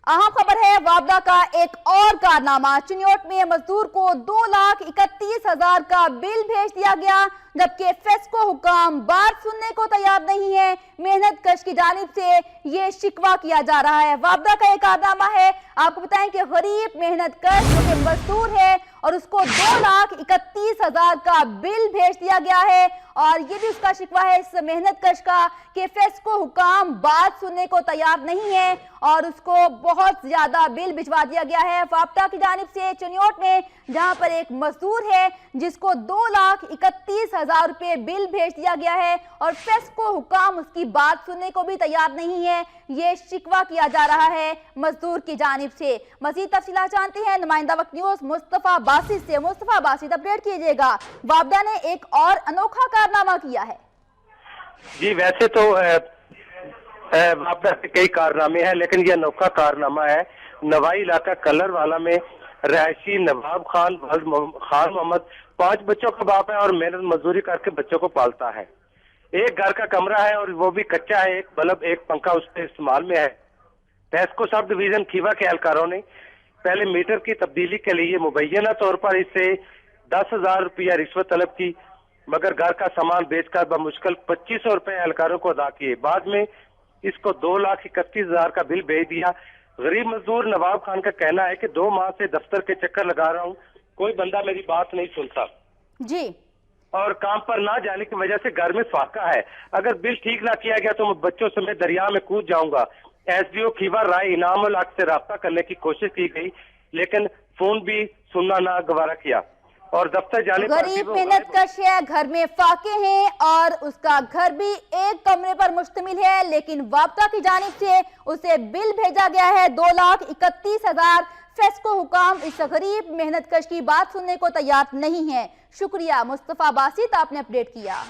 अहम खबर है वावदा का एक और कारनामा। चिन्योट में मजदूर को 2,31,000 का बिल भेज दिया गया, जबकि फेस्को हुकाम बात सुनने को तैयार नहीं है। मेहनत कश की जानिब से ये शिकवा किया जा रहा है। वावदा का एक कारनामा है। आपको बताएं कि गरीब मेहनत कश जो कि मजदूर है और उसको 2,31,000 का बिल भेज दिया गया है, और ये भी उसका शिकवा है इस मेहनत कश का कि फेस्को हुकाम बात सुनने को तैयार नहीं है और उसको बहुत ज्यादा बिल भिजवा दिया गया है वापदा की जानिब से। चिन्योट में जहां पर एक मजदूर है जिसको 2,31,000 रुपए बिल भेज दिया गया है और फेस्को हुकाम उसकी बात सुनने को भी तैयार नहीं है, ये शिकवा किया जा रहा है मजदूर की जानिब से। मजीद तफसीलात जानते हैं नुमाइंदा वक्त न्यूज मुस्तफा बासित से। मुस्तफा बासित, अपडेट कीजिएगा। वापदा ने एक और अनोखा कारनामा किया है। जी, वैसे तो वापदा के कई कारनामे हैं, लेकिन यह अनोखा कारनामा है। नवाई इलाका कलरवाला में रहायशी नवाब खान मोहम्मद 5 बच्चों का बाप है और मेहनत मजदूरी करके बच्चों को पालता है। एक घर का कमरा है और वो भी कच्चा है, एक बल्ब एक पंखा उसके इस्तेमाल में है। फेस्को सब डिवीजन खीवा के एहलकारों ने पहले मीटर की तब्दीली के लिए मुबैना तौर पर इससे 10,000 रुपया रिश्वत तलब की, मगर घर का सामान बेचकर बमुश्किल 2,500 रुपए एहलकारों को अदा किए। बाद में इसको 2,31,000 का बिल भेज दिया। गरीब मजदूर नवाब खान का कहना है कि 2 माह से दफ्तर के चक्कर लगा रहा हूँ, कोई बंदा मेरी बात नहीं सुनता जी, और काम पर ना जाने की वजह से घर में फाका है। अगर बिल ठीक ना किया गया तो मैं बच्चों समेत दरिया में कूद जाऊंगा। एसडीओ खीवा राय इनाम उल हक से राब्ता करने की कोशिश की गई, लेकिन फोन भी सुनना ना गवारा किया और दफ्तर जाने पर गरीब मेहनत कश है, घर में फाके हैं और उसका घर भी एक कमरे पर मुश्तमिल है, लेकिन वापदा की जानिब से उसे बिल भेजा गया है 2,31,000। फेस्को हुकाम इस गरीब मेहनत कश की बात सुनने को तैयार नहीं है। शुक्रिया मुस्तफा बासित, आपने अपडेट किया।